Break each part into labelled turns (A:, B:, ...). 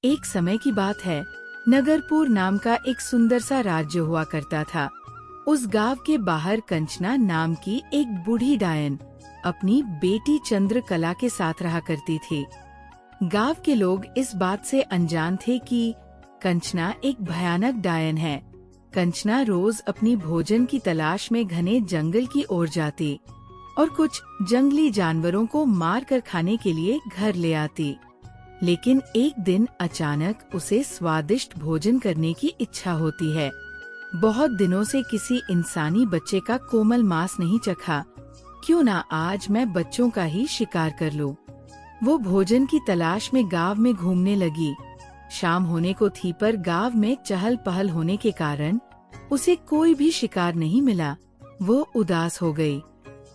A: एक समय की बात है, नगरपुर नाम का एक सुंदर सा राज्य हुआ करता था। उस गांव के बाहर कंचना नाम की एक बूढ़ी डायन अपनी बेटी चंद्रकला के साथ रहा करती थी। गांव के लोग इस बात से अनजान थे कि कंचना एक भयानक डायन है। कंचना रोज अपनी भोजन की तलाश में घने जंगल की ओर जाती और कुछ जंगली जानवरों को मार कर खाने के लिए घर ले आती। लेकिन एक दिन अचानक उसे स्वादिष्ट भोजन करने की इच्छा होती है। बहुत दिनों से किसी इंसानी बच्चे का कोमल मांस नहीं चखा, क्यों ना आज मैं बच्चों का ही शिकार कर लूं। वो भोजन की तलाश में गांव में घूमने लगी। शाम होने को थी पर गांव में चहल पहल होने के कारण उसे कोई भी शिकार नहीं मिला। वो उदास हो गई।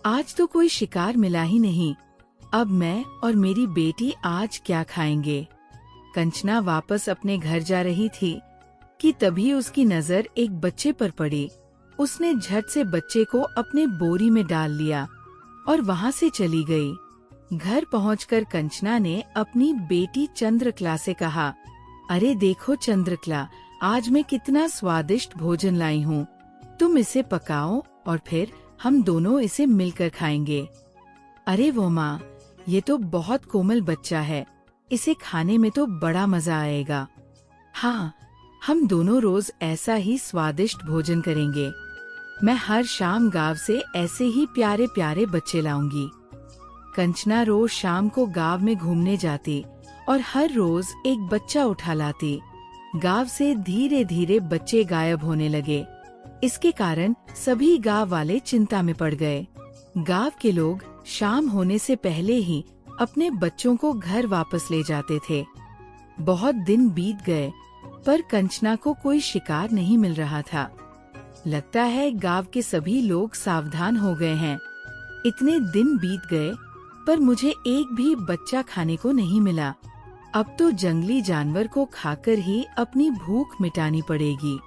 A: आज तो कोई शिकार मिला ही नहीं, अब मैं और मेरी बेटी आज क्या खाएंगे। कंचना वापस अपने घर जा रही थी कि तभी उसकी नजर एक बच्चे पर पड़ी। उसने झट से बच्चे को अपने बोरी में डाल लिया और वहाँ से चली गई। घर पहुंचकर कंचना ने अपनी बेटी चंद्रकला से कहा, अरे देखो चंद्रकला, आज मैं कितना स्वादिष्ट भोजन लाई हूँ। तुम इसे पकाओ और फिर हम दोनों इसे मिलकर खाएंगे। अरे वो माँ, ये तो बहुत कोमल बच्चा है, इसे खाने में तो बड़ा मजा आएगा। हाँ, हम दोनों रोज ऐसा ही स्वादिष्ट भोजन करेंगे। मैं हर शाम गांव से ऐसे ही प्यारे प्यारे बच्चे लाऊंगी। कंचना रोज शाम को गांव में घूमने जाती और हर रोज एक बच्चा उठा लाती। गांव से धीरे धीरे बच्चे गायब होने लगे। इसके कारण सभी गांव वाले चिंता में पड़ गए। गांव के लोग शाम होने से पहले ही अपने बच्चों को घर वापस ले जाते थे। बहुत दिन बीत गए पर कंचना को कोई शिकार नहीं मिल रहा था। लगता है गांव के सभी लोग सावधान हो गए हैं। इतने दिन बीत गए पर मुझे एक भी बच्चा खाने को नहीं मिला। अब तो जंगली जानवर को खाकर ही अपनी भूख मिटानी पड़ेगी।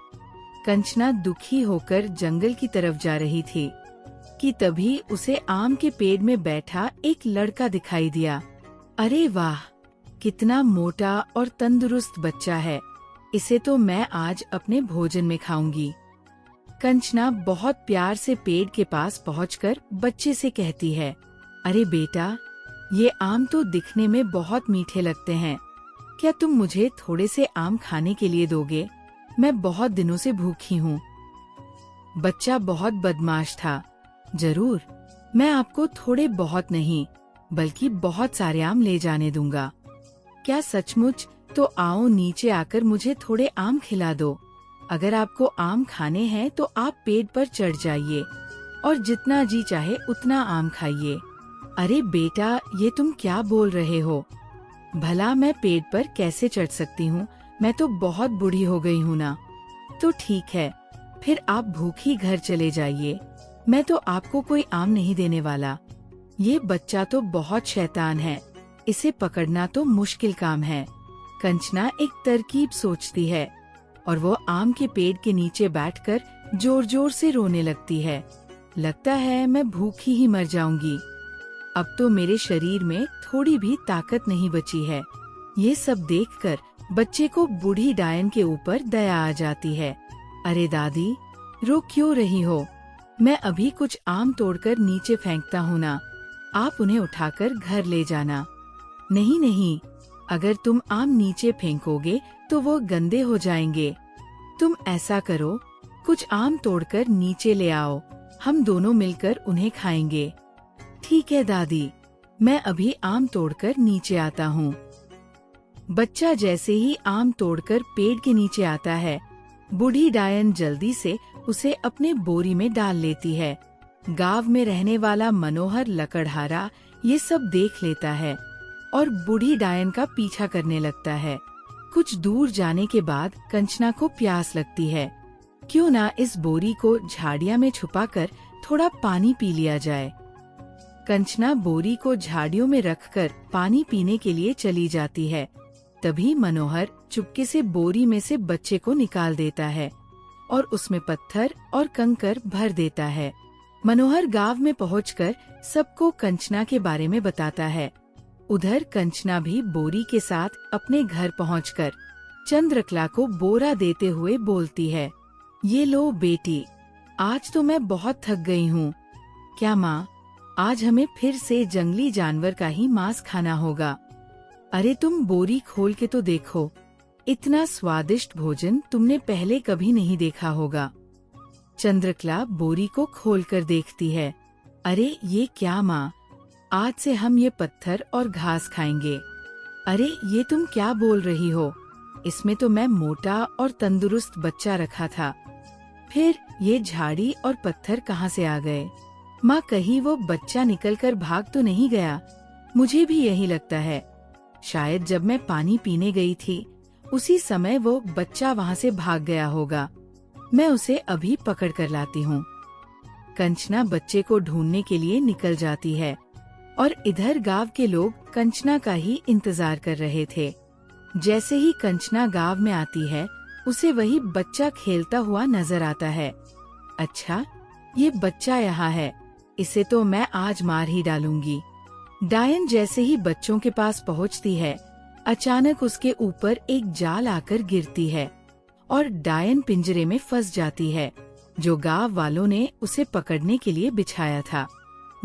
A: कंचना दुखी होकर जंगल की तरफ जा रही थी कि तभी उसे आम के पेड़ में बैठा एक लड़का दिखाई दिया। अरे वाह, कितना मोटा और तंदुरुस्त बच्चा है, इसे तो मैं आज अपने भोजन में खाऊंगी। कंचना बहुत प्यार से पेड़ के पास पहुंचकर बच्चे से कहती है, अरे बेटा, ये आम तो दिखने में बहुत मीठे लगते हैं, क्या तुम मुझे थोड़े से आम खाने के लिए दोगे? मैं बहुत दिनों से भूखी हूँ। बच्चा बहुत बदमाश था। जरूर, मैं आपको थोड़े बहुत नहीं बल्कि बहुत सारे आम ले जाने दूंगा। क्या सचमुच? तो आओ नीचे आकर मुझे थोड़े आम खिला दो। अगर आपको आम खाने हैं तो आप पेड़ पर चढ़ जाइए और जितना जी चाहे उतना आम खाइए। अरे बेटा, ये तुम क्या बोल रहे हो? भला मैं पेड़ पर कैसे चढ़ सकती हूँ? मैं तो बहुत बूढ़ी हो गई हूँ ना। तो ठीक है, फिर आप भूखी घर चले जाइए, मैं तो आपको कोई आम नहीं देने वाला। ये बच्चा तो बहुत शैतान है, इसे पकड़ना तो मुश्किल काम है। कंचना एक तरकीब सोचती है और वो आम के पेड़ के नीचे बैठकर जोर जोर से रोने लगती है। लगता है मैं भूखी ही मर जाऊंगी। अब तो मेरे शरीर में थोड़ी भी ताकत नहीं बची है। ये सब देखकर बच्चे को बूढ़ी डायन के ऊपर दया आ जाती है। अरे दादी, रो क्यों रही हो? मैं अभी कुछ आम तोड़कर नीचे फेंकता हूँ ना, आप उन्हें उठाकर घर ले जाना। नहीं नहीं, अगर तुम आम नीचे फेंकोगे तो वो गंदे हो जाएंगे। तुम ऐसा करो, कुछ आम तोड़कर नीचे ले आओ, हम दोनों मिलकर उन्हें खाएंगे। ठीक है दादी, मैं अभी आम तोड़कर नीचे आता हूँ। बच्चा जैसे ही आम तोड़कर पेड़ के नीचे आता है, बूढ़ी डायन जल्दी से उसे अपने बोरी में डाल लेती है। गांव में रहने वाला मनोहर लकड़हारा ये सब देख लेता है और बूढ़ी डायन का पीछा करने लगता है। कुछ दूर जाने के बाद कंचना को प्यास लगती है। क्यों ना इस बोरी को झाड़ियाँ में छुपाकर थोड़ा पानी पी लिया जाए। कंचना बोरी को झाड़ियों में रखकर पानी पीने के लिए चली जाती है। तभी मनोहर चुपके से बोरी में से बच्चे को निकाल देता है और उसमें पत्थर और कंकर भर देता है। मनोहर गांव में पहुंचकर सबको कंचना के बारे में बताता है। उधर कंचना भी बोरी के साथ अपने घर पहुंचकर चंद्रकला को बोरा देते हुए बोलती है, ये लो बेटी, आज तो मैं बहुत थक गई हूँ। क्या माँ, आज हमें फिर से जंगली जानवर का ही मांस खाना होगा। अरे तुम बोरी खोल के तो देखो, इतना स्वादिष्ट भोजन तुमने पहले कभी नहीं देखा होगा। चंद्रकला बोरी को खोलकर देखती है। अरे ये क्या माँ, आज से हम ये पत्थर और घास खाएंगे। अरे ये तुम क्या बोल रही हो, इसमें तो मैं मोटा और तंदुरुस्त बच्चा रखा था, फिर ये झाड़ी और पत्थर कहाँ से आ गए? माँ कहीं वो बच्चा निकलकर भाग तो नहीं गया? मुझे भी यही लगता है। शायद जब मैं पानी पीने गई थी उसी समय वो बच्चा वहाँ से भाग गया होगा। मैं उसे अभी पकड़ कर लाती हूँ। कंचना बच्चे को ढूंढने के लिए निकल जाती है और इधर गांव के लोग कंचना का ही इंतजार कर रहे थे। जैसे ही कंचना गांव में आती है उसे वही बच्चा खेलता हुआ नजर आता है। अच्छा, ये बच्चा यहाँ है, इसे तो मैं आज मार ही डालूंगी। डायन जैसे ही बच्चों के पास पहुँचती है, अचानक उसके ऊपर एक जाल आकर गिरती है और डायन पिंजरे में फंस जाती है, जो गांव वालों ने उसे पकड़ने के लिए बिछाया था।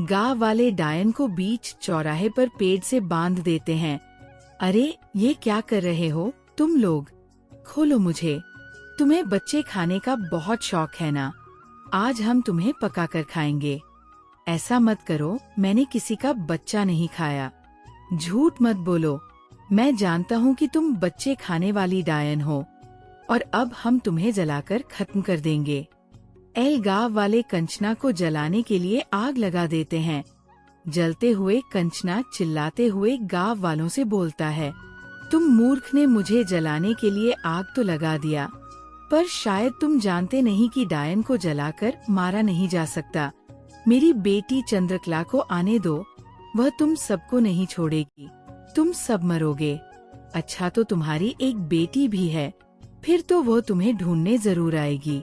A: गांव वाले डायन को बीच चौराहे पर पेड़ से बांध देते हैं। अरे ये क्या कर रहे हो तुम लोग? खोलो मुझे, तुम्हें बच्चे खाने का बहुत शौक है ना? आज हम तुम्हें पका कर खाएंगे। ऐसा मत करो, मैंने किसी का बच्चा नहीं खाया। झूठ मत बोलो, मैं जानता हूँ कि तुम बच्चे खाने वाली डायन हो और अब हम तुम्हें जलाकर खत्म कर देंगे। गांव वाले कंचना को जलाने के लिए आग लगा देते हैं। जलते हुए कंचना चिल्लाते हुए गांव वालों से बोलता है, तुम मूर्ख ने मुझे जलाने के लिए आग तो लगा दिया, पर शायद तुम जानते नहीं कि डायन को जलाकर मारा नहीं जा सकता। मेरी बेटी चंद्रकला को आने दो, वह तुम सबको नहीं छोड़ेगी, तुम सब मरोगे। अच्छा तो तुम्हारी एक बेटी भी है, फिर तो वो तुम्हें ढूंढने जरूर आएगी।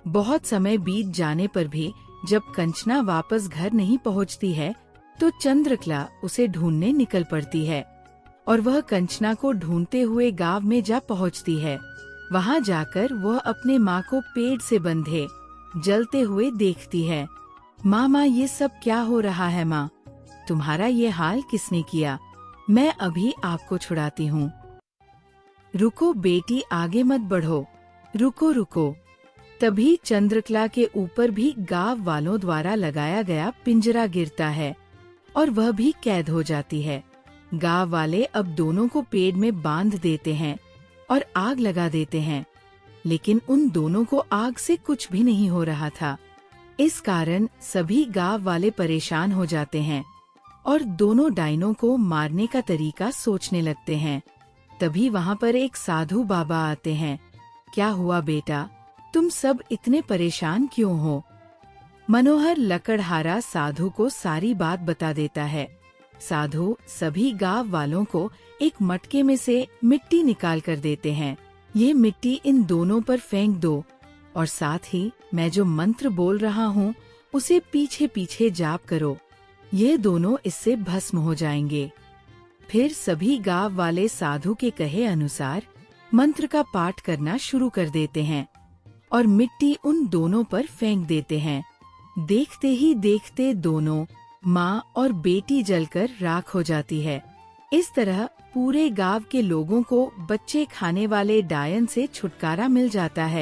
A: बहुत समय बीत जाने पर भी जब कंचना वापस घर नहीं पहुंचती है तो चंद्रकला उसे ढूंढने निकल पड़ती है और वह कंचना को ढूंढते हुए गांव में जा पहुंचती है। वहां जाकर वह अपने माँ को पेड़ से बंधे जलते हुए देखती है। माँ ये सब क्या हो रहा है माँ? तुम्हारा ये हाल किसने किया? मैं अभी आपको छुड़ाती हूँ। रुको बेटी, आगे मत बढ़ो, रुको रुको। तभी चंद्रकला के ऊपर भी गांव वालों द्वारा लगाया गया पिंजरा गिरता है और वह भी कैद हो जाती है। गांव वाले अब दोनों को पेड़ में बांध देते हैं और आग लगा देते हैं, लेकिन उन दोनों को आग से कुछ भी नहीं हो रहा था। इस कारण सभी गांव वाले परेशान हो जाते हैं और दोनों डायनों को मारने का तरीका सोचने लगते हैं। तभी वहाँ पर एक साधु बाबा आते हैं। क्या हुआ बेटा, तुम सब इतने परेशान क्यों हो? मनोहर लकड़हारा साधु को सारी बात बता देता है। साधु सभी गांव वालों को एक मटके में से मिट्टी निकाल कर देते हैं। ये मिट्टी इन दोनों पर फेंक दो और साथ ही मैं जो मंत्र बोल रहा हूँ उसे पीछे पीछे जाप करो, ये दोनों इससे भस्म हो जाएंगे। फिर सभी गांव वाले साधु के कहे अनुसार मंत्र का पाठ करना शुरू कर देते हैं और मिट्टी उन दोनों पर फेंक देते हैं। देखते ही देखते दोनों माँ और बेटी जलकर राख हो जाती है। इस तरह पूरे गांव के लोगों को बच्चे खाने वाले डायन से छुटकारा मिल जाता है।